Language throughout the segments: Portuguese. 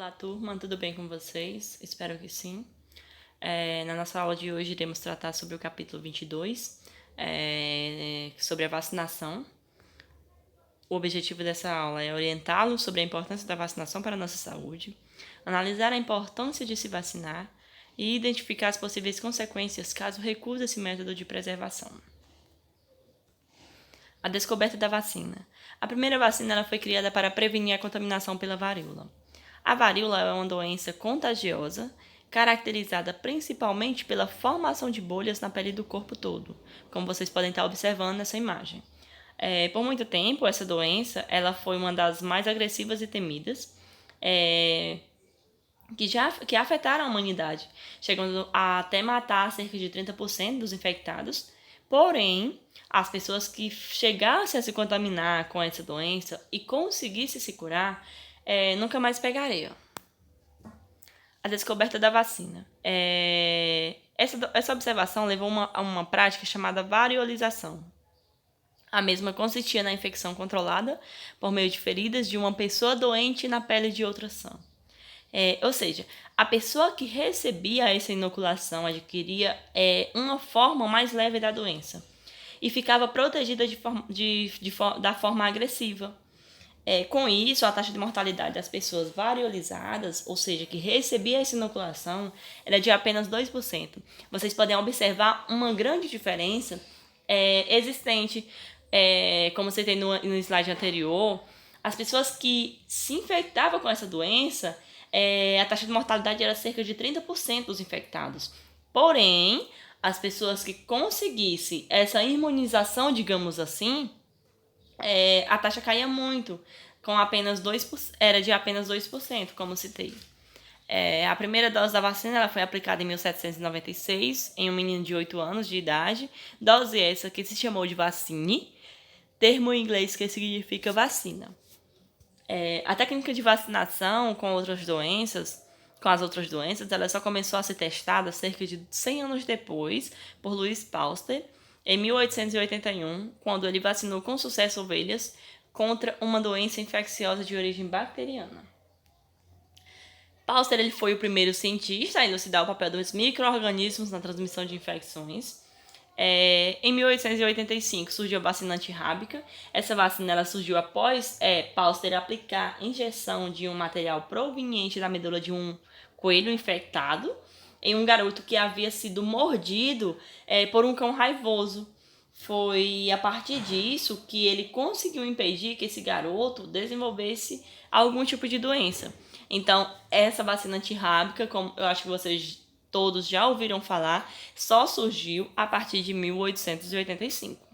Olá, turma, tudo bem com vocês? Espero que sim. Na nossa aula de hoje, iremos tratar sobre o capítulo 22, sobre a vacinação. O objetivo dessa aula é orientá-los sobre a importância da vacinação para a nossa saúde, analisar a importância de se vacinar e identificar as possíveis consequências caso recuse esse método de preservação. A descoberta da vacina. A primeira vacina ela foi criada para prevenir a contaminação pela varíola. A varíola é uma doença contagiosa, caracterizada principalmente pela formação de bolhas na pele do corpo todo, como vocês podem estar observando nessa imagem. Por muito tempo, essa doença ela foi uma das mais agressivas e temidas, que afetaram a humanidade, chegando a até matar cerca de 30% dos infectados. Porém, as pessoas que chegassem a se contaminar com essa doença e conseguissem se curar, nunca mais pegariam. A descoberta da vacina. Essa observação levou a uma prática chamada variolização. A mesma consistia na infecção controlada por meio de feridas de uma pessoa doente na pele de outra sã. Ou seja, a pessoa que recebia essa inoculação adquiria uma forma mais leve da doença e ficava protegida da forma agressiva. Com isso, a taxa de mortalidade das pessoas variolizadas, ou seja, que recebia essa inoculação, era de apenas 2%. Vocês podem observar uma grande diferença existente, como você tem no slide anterior. As pessoas que se infectavam com essa doença, a taxa de mortalidade era cerca de 30% dos infectados. Porém, as pessoas que conseguissem essa imunização, digamos assim, a taxa caía muito, com apenas 2%, era de apenas 2%, como citei. A primeira dose da vacina ela foi aplicada em 1796 em um menino de 8 anos de idade, dose essa que se chamou de vacine, termo em inglês que significa vacina. A técnica de vacinação com as outras doenças, ela só começou a ser testada cerca de 100 anos depois por Louis Pasteur, em 1881, quando ele vacinou com sucesso ovelhas contra uma doença infecciosa de origem bacteriana. Pasteur ele foi o primeiro cientista a elucidar o papel dos micro-organismos na transmissão de infecções. Em 1885 surgiu a vacina antirrábica. Essa vacina ela surgiu após Pasteur aplicar injeção de um material proveniente da medula de um coelho infectado em um garoto que havia sido mordido por um cão raivoso. Foi a partir disso que ele conseguiu impedir que esse garoto desenvolvesse algum tipo de doença. Então, essa vacina antirrábica, como eu acho que vocês todos já ouviram falar, só surgiu a partir de 1885.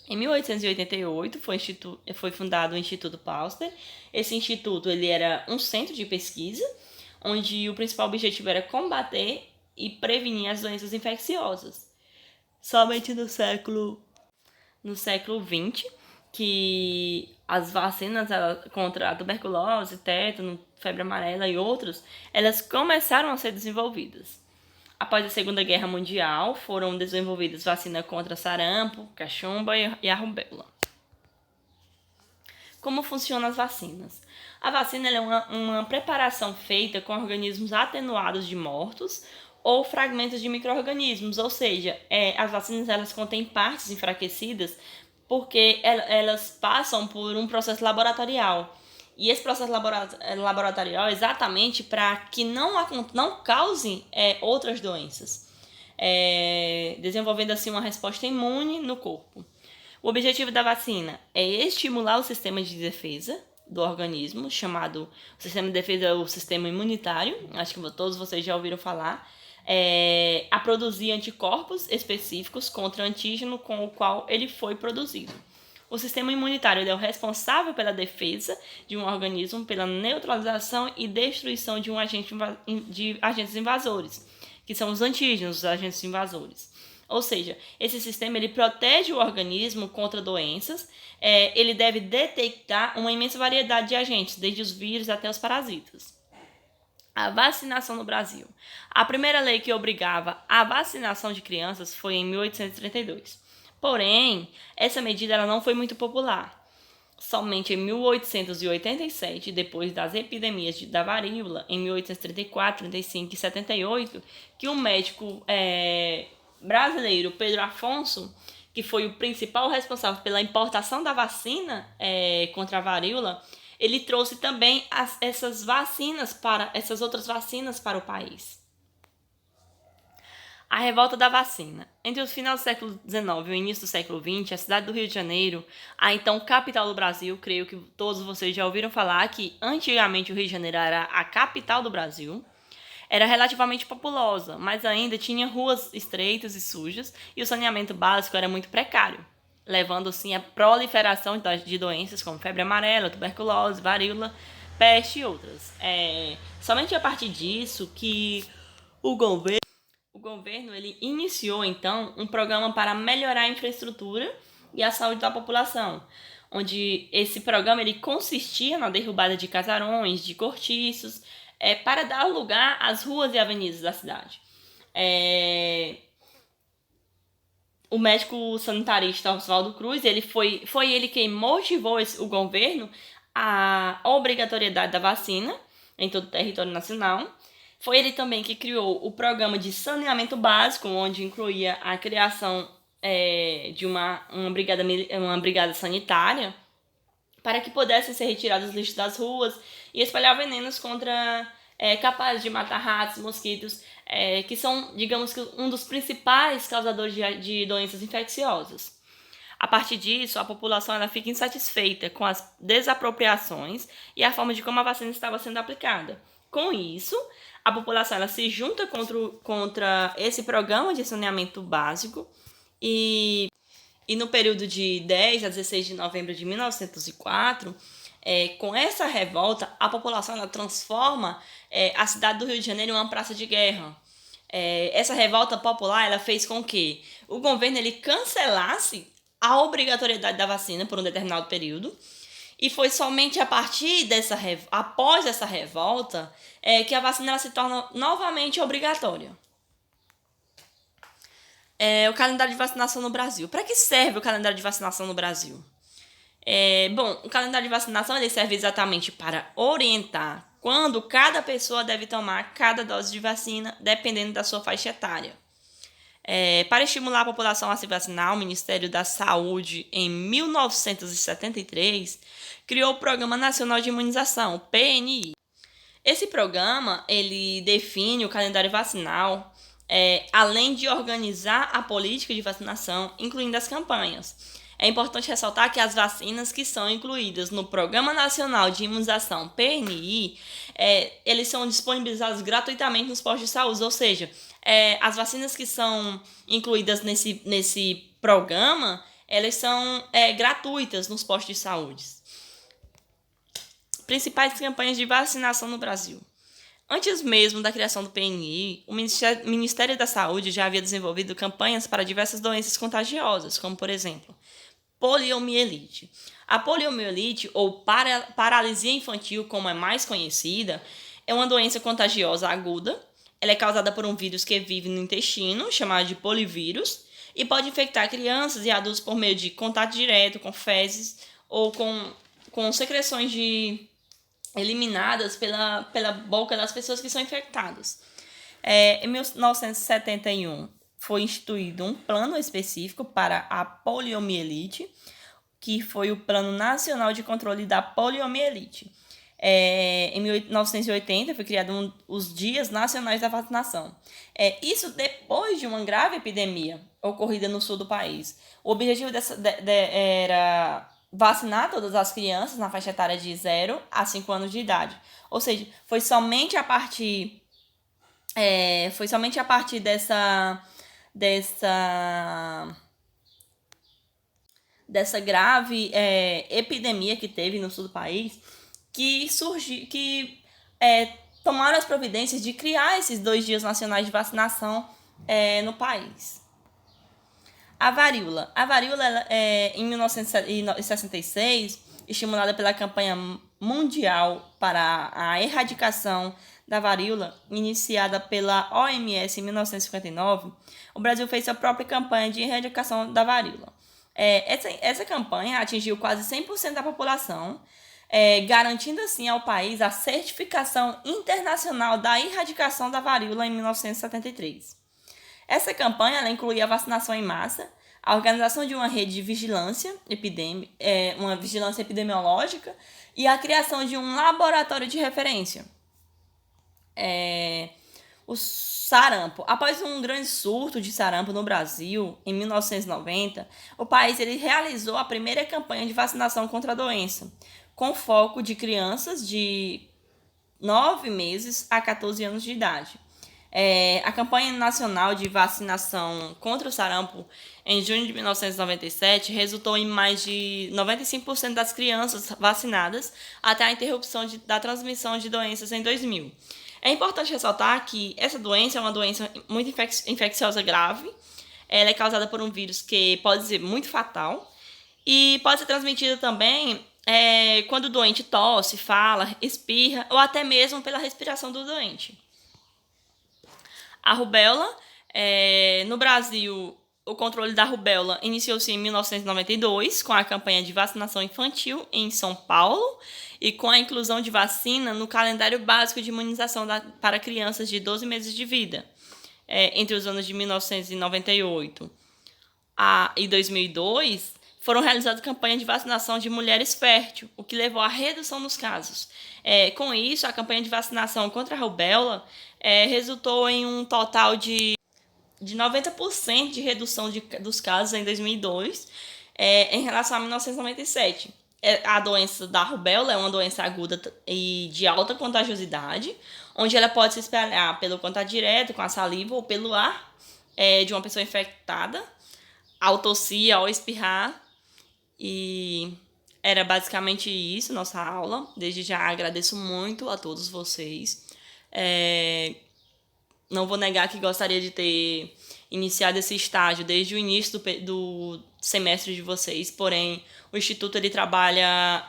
Em 1888 foi fundado o Instituto Pasteur. Esse instituto ele era um centro de pesquisa, onde o principal objetivo era combater e prevenir as doenças infecciosas. Somente no século XX que as vacinas contra a tuberculose, tétano, febre amarela e outros, elas começaram a ser desenvolvidas. Após a Segunda Guerra Mundial, foram desenvolvidas vacinas contra sarampo, cachumba e a rubéola. Como funcionam as vacinas? A vacina é uma preparação feita com organismos atenuados de mortos ou fragmentos de micro-organismos, ou seja, as vacinas elas contêm partes enfraquecidas porque elas passam por um processo laboratorial. E esse processo laboratorial é exatamente para que não causem outras doenças, desenvolvendo assim uma resposta imune no corpo. O objetivo da vacina é estimular o sistema de defesa do organismo, chamado o sistema de defesa, o sistema imunitário, acho que todos vocês já ouviram falar, a produzir anticorpos específicos contra o antígeno com o qual ele foi produzido. O sistema imunitário é o responsável pela defesa de um organismo, pela neutralização e destruição de agentes invasores, que são os antígenos, os agentes invasores. Ou seja, esse sistema ele protege o organismo contra doenças, ele deve detectar uma imensa variedade de agentes, desde os vírus até os parasitas. A vacinação no Brasil. A primeira lei que obrigava a vacinação de crianças foi em 1832. Porém, essa medida ela não foi muito popular. somente em 1887, depois das epidemias da varíola, em 1834, 35 e 78, que o médico brasileiro Pedro Afonso, que foi o principal responsável pela importação da vacina contra a varíola, ele trouxe também essas outras vacinas para o país. A revolta da vacina. Entre o final do século XIX e o início do século XX, a cidade do Rio de Janeiro, a então capital do Brasil, creio que todos vocês já ouviram falar que antigamente o Rio de Janeiro era a capital do Brasil, era relativamente populosa, mas ainda tinha ruas estreitas e sujas e o saneamento básico era muito precário, levando assim à proliferação de doenças como febre amarela, tuberculose, varíola, peste e outras. Somente a partir disso que o governo ele iniciou, então, um programa para melhorar a infraestrutura e a saúde da população, onde esse programa ele consistia na derrubada de casarões, de cortiços, para dar lugar às ruas e avenidas da cidade. O médico sanitarista Oswaldo Cruz, foi ele quem motivou o governo à obrigatoriedade da vacina em todo o território nacional. Foi ele também que criou o programa de saneamento básico, onde incluía a criação de uma brigada sanitária para que pudessem ser retirados os lixos das ruas e espalhar venenos capazes de matar ratos, mosquitos, que são, digamos que, um dos principais causadores de doenças infecciosas. A partir disso, a população ela fica insatisfeita com as desapropriações e a forma de como a vacina estava sendo aplicada. Com isso, a população ela se junta contra esse programa de saneamento básico e no período de 10 a 16 de novembro de 1904, com essa revolta, a população ela transforma a cidade do Rio de Janeiro em uma praça de guerra. Essa revolta popular ela fez com que o governo ele cancelasse a obrigatoriedade da vacina por um determinado período, e foi somente após essa revolta que a vacina ela se torna novamente obrigatória. O calendário de vacinação no Brasil. Para que serve o calendário de vacinação no Brasil? Bom, o calendário de vacinação ele serve exatamente para orientar quando cada pessoa deve tomar cada dose de vacina, dependendo da sua faixa etária. Para estimular a população a se vacinar, o Ministério da Saúde, em 1973, criou o Programa Nacional de Imunização, o PNI. Esse programa ele define o calendário vacinal, além de organizar a política de vacinação, incluindo as campanhas. É importante ressaltar que as vacinas que são incluídas no Programa Nacional de Imunização, PNI, eles são disponibilizados gratuitamente nos postos de saúde, ou seja, as vacinas que são incluídas nesse programa, elas são gratuitas nos postos de saúde. Principais campanhas de vacinação no Brasil. Antes mesmo da criação do PNI, o Ministério da Saúde já havia desenvolvido campanhas para diversas doenças contagiosas, como, por exemplo, poliomielite. A poliomielite, ou paralisia infantil, como é mais conhecida, é uma doença contagiosa aguda. Ela é causada por um vírus que vive no intestino, chamado de polivírus, e pode infectar crianças e adultos por meio de contato direto com fezes ou com secreções eliminadas pela boca das pessoas que são infectadas. Em 1971, foi instituído um plano específico para a poliomielite, que foi o Plano Nacional de Controle da Poliomielite. Em 1980, foi criado os Dias Nacionais da Vacinação. Isso depois de uma grave epidemia ocorrida no sul do país. O objetivo era vacinar todas as crianças na faixa etária de 0 a 5 anos de idade. Ou seja, foi somente a partir dessa grave epidemia que teve no sul do país que tomaram as providências de criar esses 2 dias nacionais de vacinação no país. A varíola. Ela, em 1966, estimulada pela campanha mundial para a erradicação da varíola, iniciada pela OMS em 1959, o Brasil fez sua própria campanha de erradicação da varíola. Essa campanha atingiu quase 100% da população, garantindo assim ao país a certificação internacional da erradicação da varíola em 1973. Essa campanha ela incluía a vacinação em massa, a organização de uma rede de uma vigilância epidemiológica e a criação de um laboratório de referência. O sarampo. Após um grande surto de sarampo no Brasil, em 1990, o país ele realizou a primeira campanha de vacinação contra a doença, com foco de crianças de 9 meses a 14 anos de idade. A campanha nacional de vacinação contra o sarampo em junho de 1997 resultou em mais de 95% das crianças vacinadas até a interrupção da transmissão de doenças em 2000. É importante ressaltar que essa doença é uma doença muito infecciosa grave. Ela é causada por um vírus que pode ser muito fatal e pode ser transmitida também quando o doente tosse, fala, espirra ou até mesmo pela respiração do doente. A rubéola, no Brasil, o controle da rubéola iniciou-se em 1992 com a campanha de vacinação infantil em São Paulo e com a inclusão de vacina no calendário básico de imunização para crianças de 12 meses de vida, entre os anos de 1998 e 2002, foram realizadas campanhas de vacinação de mulheres férteis, o que levou à redução dos casos. Com isso, a campanha de vacinação contra a rubéola resultou em um total de 90% de redução dos casos em 2002 em relação a 1997. A doença da rubéola é uma doença aguda e de alta contagiosidade, onde ela pode se espalhar pelo contato direto com a saliva ou pelo ar de uma pessoa infectada, ao tossir, ao espirrar. E era basicamente isso, nossa aula. Desde já agradeço muito a todos vocês. Não vou negar que gostaria de ter iniciado esse estágio desde o início do semestre de vocês, porém o Instituto ele trabalha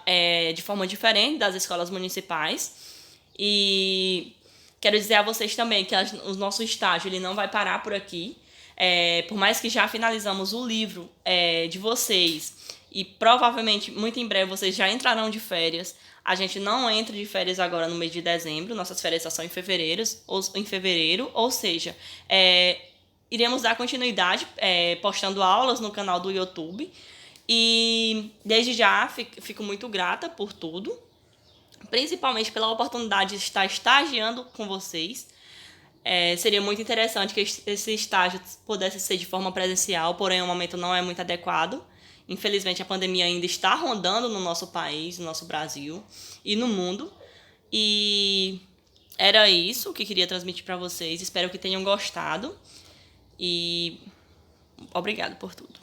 de forma diferente das escolas municipais e quero dizer a vocês também que o nosso estágio ele não vai parar por aqui. Por mais que já finalizamos o livro de vocês e provavelmente muito em breve vocês já entrarão de férias, a gente não entra de férias agora no mês de dezembro, nossas férias só são em fevereiro, ou seja, iremos dar continuidade postando aulas no canal do YouTube e desde já fico muito grata por tudo, principalmente pela oportunidade de estar estagiando com vocês. Seria muito interessante que esse estágio pudesse ser de forma presencial, porém o momento não é muito adequado. Infelizmente, a pandemia ainda está rondando no nosso país, no nosso Brasil e no mundo. E era isso que queria transmitir para vocês. Espero que tenham gostado. E obrigado por tudo.